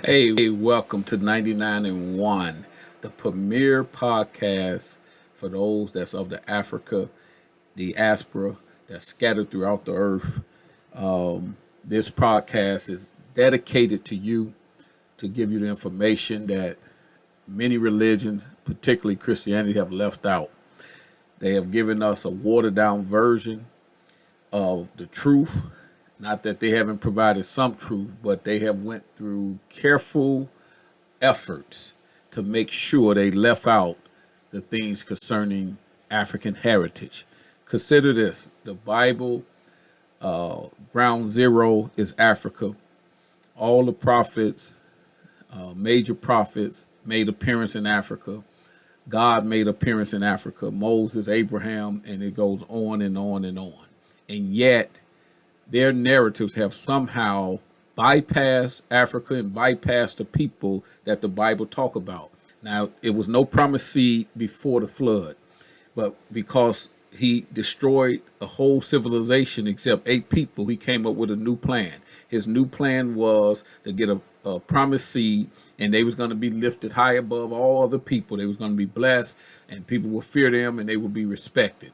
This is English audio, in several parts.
Hey, welcome to 99 and 1, the premier podcast for those that's of the Africa diaspora that's scattered throughout the earth. This podcast is dedicated to you to give you the information that many religions, particularly Christianity, have left out. They have given us a watered down version of the truth. Not that they haven't provided some truth, but they have went through careful efforts to make sure they left out the things concerning African heritage. Consider this: the Bible, ground zero is Africa. All the prophets, major prophets, made appearance in Africa. God made appearance in Africa. Moses, Abraham, and it goes on and on and on. And yet, their narratives have somehow bypassed Africa and bypassed the people that the Bible talk about. Now, it was no promised seed before the flood, but because he destroyed a whole civilization except 8 people, he came up with a new plan. His new plan was to get a promised seed, and they was going to be lifted high above all other people. They was going to be blessed, and people would fear them, and they would be respected.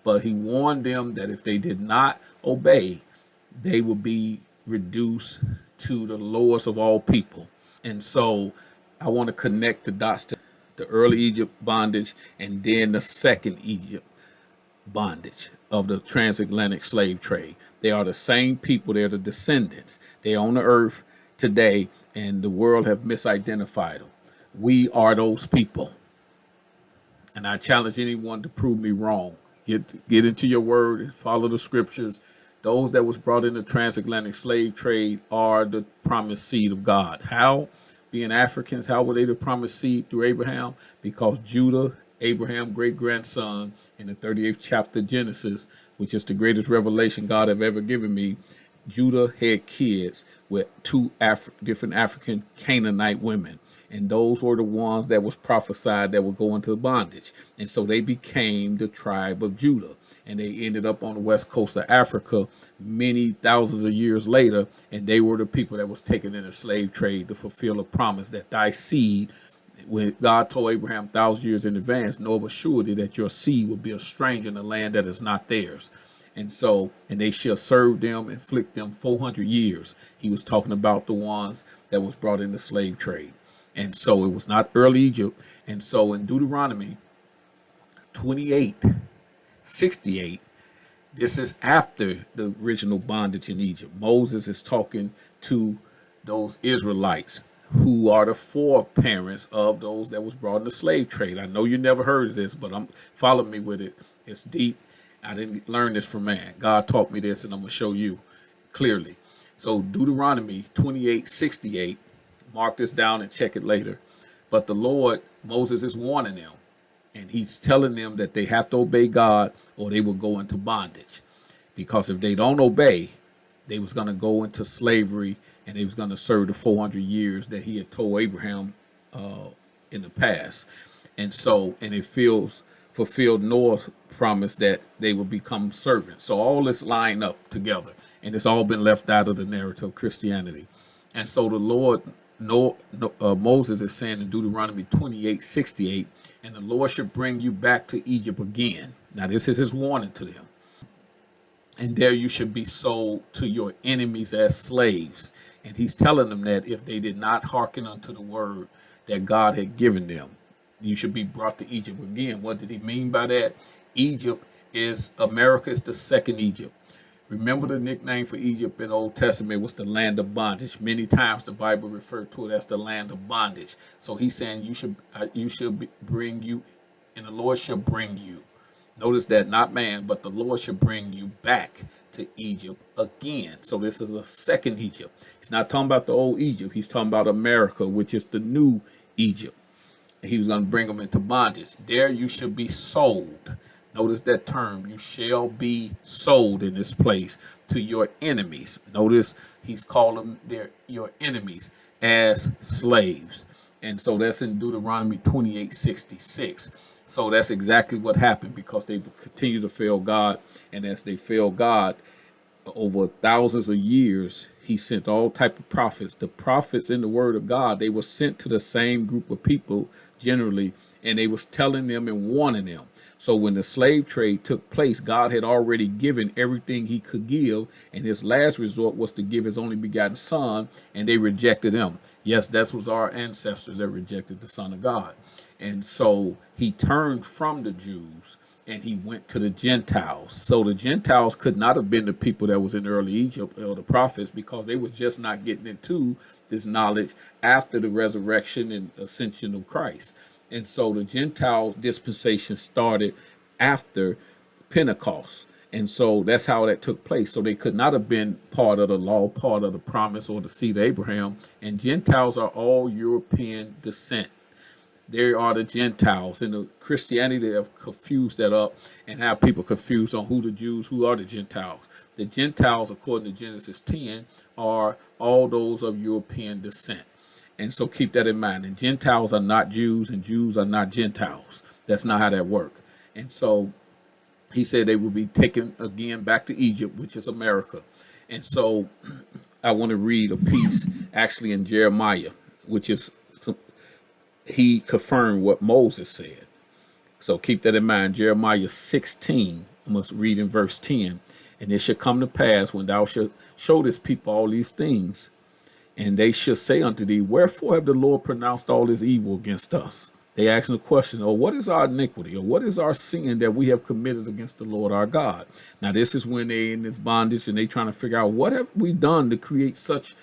But he warned them that if they did not obey, they would be reduced to the lowest of all people. And so I want to connect the dots to the early Egypt bondage and then the second Egypt bondage of the transatlantic slave trade. They are the same people, they're the descendants. They're on the earth today, and the world have misidentified them. We are those people. And I challenge anyone to prove me wrong. Get into your word and follow the scriptures. Those that was brought in the transatlantic slave trade are the promised seed of God. How? Being Africans, how were they the promised seed through Abraham? Because Judah, Abraham, great-grandson, in the 38th chapter of Genesis, which is the greatest revelation God have ever given me, Judah had kids with two different African Canaanite women. And those were the ones that was prophesied that would go into bondage. And so they became the tribe of Judah. And they ended up on the west coast of Africa many thousands of years later. And they were the people that was taken in the slave trade to fulfill a promise that thy seed, when God told Abraham 1,000 years in advance, know of a surety that your seed will be a stranger in a land that is not theirs. And they shall serve them, inflict them 400 years. He was talking about the ones that was brought in the slave trade. And so it was not early Egypt. And so in Deuteronomy 28:68, this is after the original bondage in Egypt. Moses is talking to those Israelites who are the foreparents of those that was brought in the slave trade. I know you never heard of this, but follow me with it. It's deep. I didn't learn this from man. God taught me this, and I'm going to show you clearly. So Deuteronomy 28:68, mark this down and check it later. But the Lord, Moses is warning them, and he's telling them that they have to obey God or they will go into bondage. Because if they don't obey, they was going to go into slavery, and they was going to serve the 400 years that he had told Abraham in the past. And it feels fulfilled Noah's promise that they will become servants. So all this line up together, and it's all been left out of the narrative of Christianity. And so the Lord, Moses is saying in Deuteronomy 28:68, and the Lord should bring you back to Egypt again. Now this is his warning to them. And there you should be sold to your enemies as slaves. And he's telling them that if they did not hearken unto the word that God had given them, you should be brought to Egypt again. What did he mean by that? Egypt is, America is the second Egypt. Remember, the nickname for Egypt in the Old Testament was the land of bondage. Many times the Bible referred to it as the land of bondage. So he's saying bring you, and the Lord shall bring you. Notice that not man, but the Lord should bring you back to Egypt again. So this is a second Egypt. He's not talking about the old Egypt. He's talking about America, which is the new Egypt. He was going to bring them into bondage. There you should be sold. Notice that term. You shall be sold in this place to your enemies. Notice he's calling them your enemies as slaves. And so that's in Deuteronomy 28:66. So that's exactly what happened, because they continue to fail God. And as they fail God over thousands of years, he sent all type of prophets. The prophets in the word of God, they were sent to the same group of people generally, and they was telling them and warning them. So when the slave trade took place, God had already given everything he could give, and his last resort was to give his only begotten son, and they rejected him. Yes, that was our ancestors that rejected the Son of God. And so he turned from the Jews and he went to the Gentiles. So the Gentiles could not have been the people that was in early Egypt or the prophets, because they was just not getting into this knowledge after the resurrection and ascension of Christ. And so the Gentile dispensation started after Pentecost. And so that's how that took place. So they could not have been part of the law, part of the promise, or the seed of Abraham. And Gentiles are all European descent. They are the Gentiles. In the Christianity, they have confused that up and have people confused on who the Jews, who are the Gentiles. The Gentiles, according to Genesis 10, are all those of European descent. And so keep that in mind. And Gentiles are not Jews, and Jews are not Gentiles. That's not how that works. And so he said they will be taken again back to Egypt, which is America. And so I want to read a piece actually in Jeremiah, which is, he confirmed what Moses said. So keep that in mind. Jeremiah 16, I must read in verse 10. And it shall come to pass, when thou shalt show this people all these things, and they shall say unto thee, wherefore have the Lord pronounced all this evil against us? They ask the question, or what is our iniquity, or what is our sin that we have committed against the Lord our God? Now this is when they in this bondage and they trying to figure out, what have we done to create such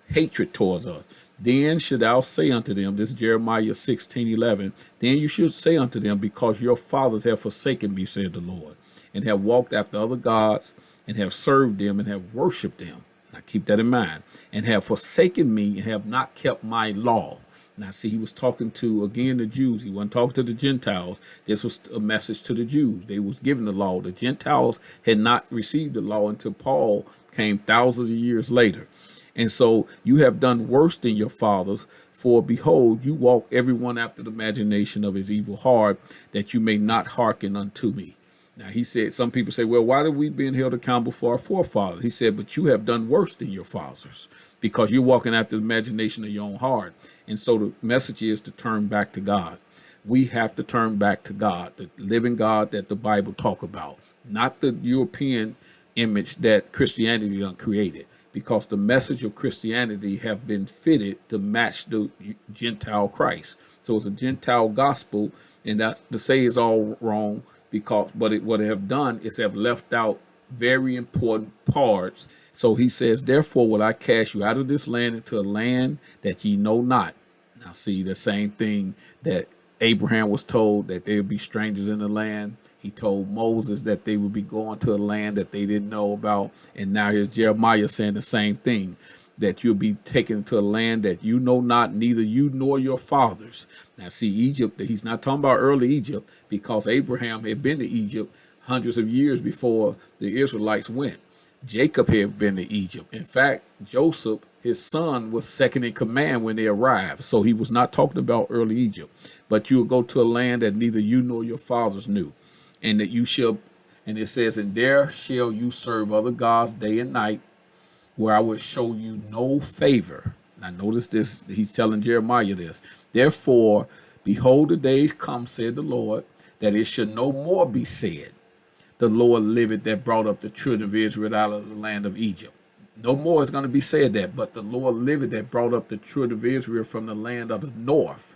hatred towards us? Then should thou say unto them, this is Jeremiah 16:11, then you should say unto them, because your fathers have forsaken me, said the Lord, and have walked after other gods, and have served them, and have worshipped them. Now keep that in mind. And have forsaken me, and have not kept my law. Now see, he was talking to, again, the Jews. He wasn't talking to the Gentiles. This was a message to the Jews. They was given the law. The Gentiles had not received the law until Paul came thousands of years later. And so you have done worse than your fathers, for behold, you walk everyone after the imagination of his evil heart, that you may not hearken unto me. Now he said, some people say, well, why are we being held accountable for our forefathers? He said, but you have done worse than your fathers, because you're walking after the imagination of your own heart. And so the message is to turn back to God. We have to turn back to God, the living God that the Bible talk about, not the European image that Christianity created, because the message of Christianity have been fitted to match the Gentile Christ. So it's a Gentile gospel, and that's to say is all wrong, because what they have done is have left out very important parts. So he says, therefore will I cast you out of this land into a land that ye know not. Now see, the same thing that Abraham was told, that they would be strangers in the land. He told Moses that they would be going to a land that they didn't know about. And now here's Jeremiah saying the same thing, that you'll be taken to a land that you know not, neither you nor your fathers. Now see, Egypt, he's not talking about early Egypt, because Abraham had been to Egypt hundreds of years before the Israelites went. Jacob had been to Egypt. In fact, Joseph, his son, was second in command when they arrived. So he was not talking about early Egypt. But you will go to a land that neither you nor your fathers knew. And that you shall, and it says, and there shall you serve other gods day and night, where I will show you no favor. Now notice this, he's telling Jeremiah this. Therefore, behold, the days come, said the Lord, that it should no more be said, the Lord liveth that brought up the children of Israel out of the land of Egypt. No more is going to be said that, but the Lord liveth that brought up the children of Israel from the land of the north,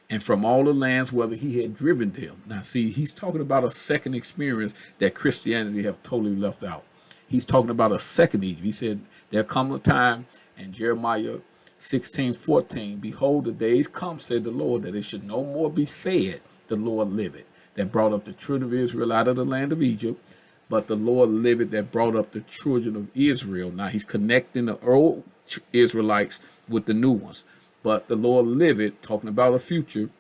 and from all the lands whether he had driven them. Now see, he's talking about a second experience that Christianity have totally left out. He's talking about a second Egypt. He said, there come a time, in Jeremiah 16:14, behold, the days come, said the Lord, that it should no more be said, the Lord liveth, that brought up the children of Israel out of the land of Egypt, but the Lord liveth that brought up the children of Israel. Now he's connecting the old Israelites with the new ones. But the Lord liveth, talking about a future,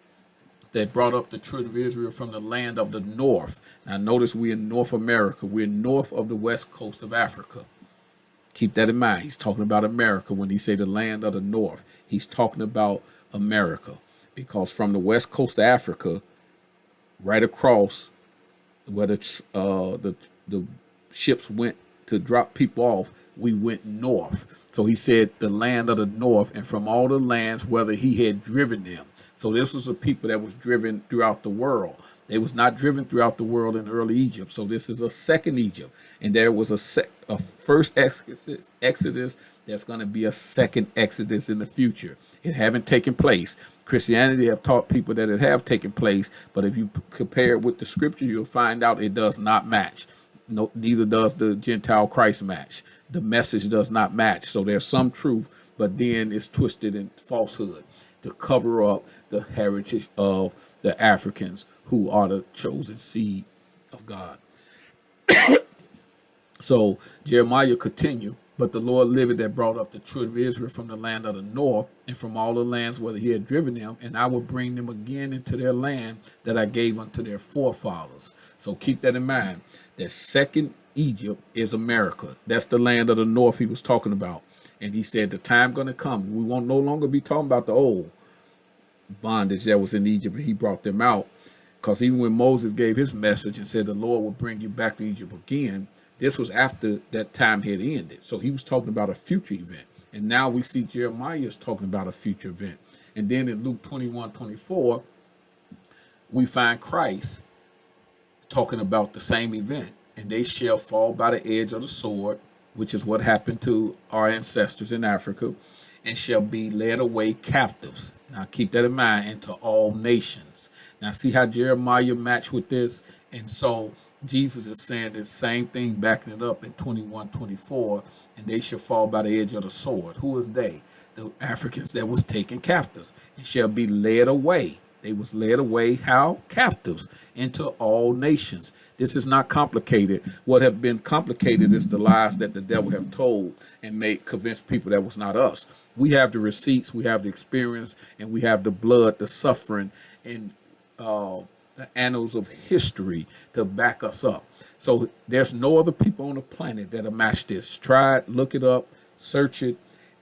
that brought up the children of Israel from the land of the north. Now notice we're in North America. We're north of the west coast of Africa. Keep that in mind. He's talking about America when he say the land of the north. He's talking about America, because from the west coast of Africa, right across where the ships went to drop people off, we went north. So he said the land of the north, and from all the lands whether he had driven them. So this was a people that was driven throughout the world. They was not driven throughout the world in early Egypt. So this is a second Egypt. And there was a first Exodus. There's going to be a second Exodus in the future. It haven't taken place. Christianity have taught people that it have taken place, but if you compare it with the scripture, you'll find out it does not match. No, neither does the Gentile Christ match. The message does not match. So there's some truth, but then it's twisted in falsehood to cover up the heritage of the Africans who are the chosen seed of God. So Jeremiah continued, but the Lord liveth that brought up the children of Israel from the land of the north and from all the lands whether he had driven them, and I will bring them again into their land that I gave unto their forefathers. So keep that in mind. That second Egypt is America. That's the land of the north he was talking about. And he said the time going to come. We won't no longer be talking about the old bondage that was in Egypt and he brought them out. Because even when Moses gave his message and said the Lord will bring you back to Egypt again, this was after that time had ended. So he was talking about a future event. And now we see Jeremiah is talking about a future event. And then in Luke 21:24, we find Christ talking about the same event. And they shall fall by the edge of the sword, which is what happened to our ancestors in Africa, and shall be led away captives. Now keep that in mind, into all nations. Now see how Jeremiah matched with this? And so Jesus is saying the same thing, backing it up in 21:24, and they shall fall by the edge of the sword. Who is they? The Africans that was taken captives, and shall be led away. They was led away, how? Captives, into all nations. This is not complicated. What have been complicated is the lies that the devil have told and made convince people that was not us. We have the receipts, we have the experience, and we have the blood, the suffering, and the annals of history to back us up. So there's no other people on the planet that'll match this. Try it, look it up, search it.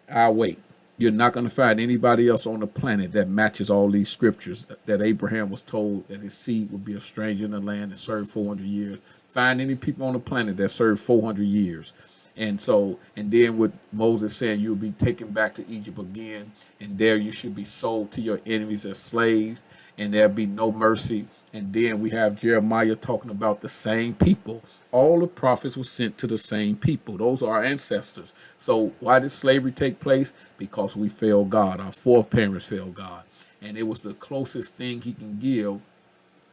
I'll wait. You're not going to find anybody else on the planet that matches all these scriptures that Abraham was told that his seed would be a stranger in the land and serve 400 years. Find any people on the planet that served 400 years. And so, and then with Moses saying you'll be taken back to Egypt again, and there you should be sold to your enemies as slaves, and there'll be no mercy. And then we have Jeremiah talking about the same people. All the prophets were sent to the same people. Those are our ancestors. So why did slavery take place? Because we failed God. Our foreparents failed God. And it was the closest thing he can give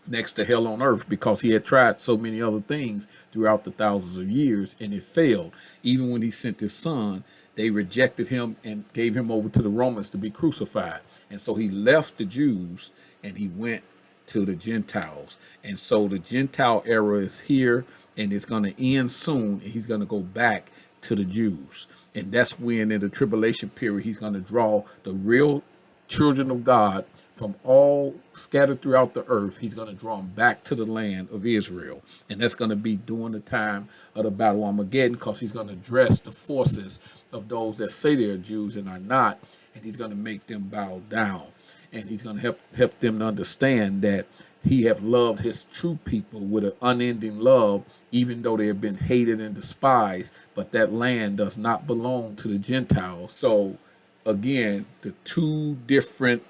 next to hell on earth, because he had tried so many other things throughout the thousands of years and it failed. Even when he sent his son, they rejected him and gave him over to the Romans to be crucified. And so he left the Jews and he went to the Gentiles. And so the Gentile era is here and it's going to end soon. And he's going to go back to the Jews. And that's when in the tribulation period, he's going to draw the real children of God from all scattered throughout the earth. He's going to draw them back to the land of Israel. And that's going to be during the time of the Battle of Armageddon, because he's going to address the forces of those that say they're Jews and are not. And he's going to make them bow down. And he's going to help them to understand that he have loved his true people with an unending love, even though they have been hated and despised. But that land does not belong to the Gentiles. So again, the two different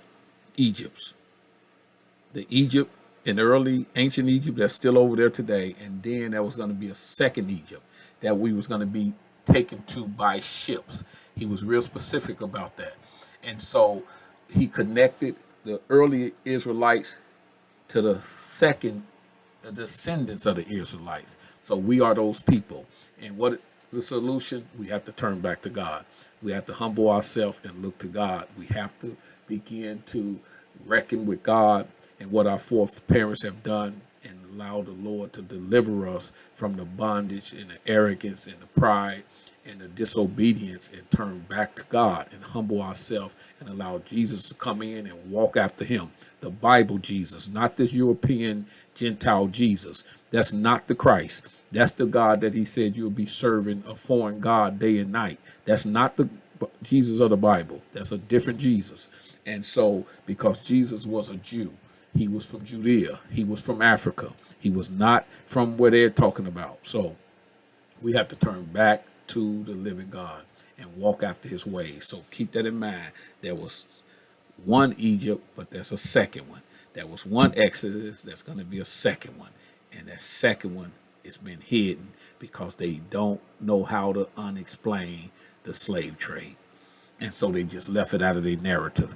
Egypts. The Egypt in early ancient Egypt that's still over there today, and then there was going to be a second Egypt that we was going to be taken to by ships. He was real specific about that. And so he connected the early Israelites to the second descendants of the Israelites. So we are those people. And what the solution? We have to turn back to God. We have to humble ourselves and look to God. We have to begin to reckon with God and what our foreparents have done, and allow the Lord to deliver us from the bondage and the arrogance and the pride and the disobedience, and turn back to God and humble ourselves and allow Jesus to come in and walk after him. The Bible Jesus, not this European Gentile Jesus. That's not the Christ. That's the God that he said you'll be serving a foreign God day and night. That's not the Jesus of the Bible. That's a different Jesus. And so, because Jesus was a Jew, he was from Judea, he was from Africa, he was not from where they're talking about. So we have to turn back to the living God and walk after his ways. So keep that in mind. There was one Egypt, but there's a second one. There was one Exodus, there's going to be a second one. And that second one has been hidden because they don't know how to unexplain the slave trade. And so they just left it out of their narrative.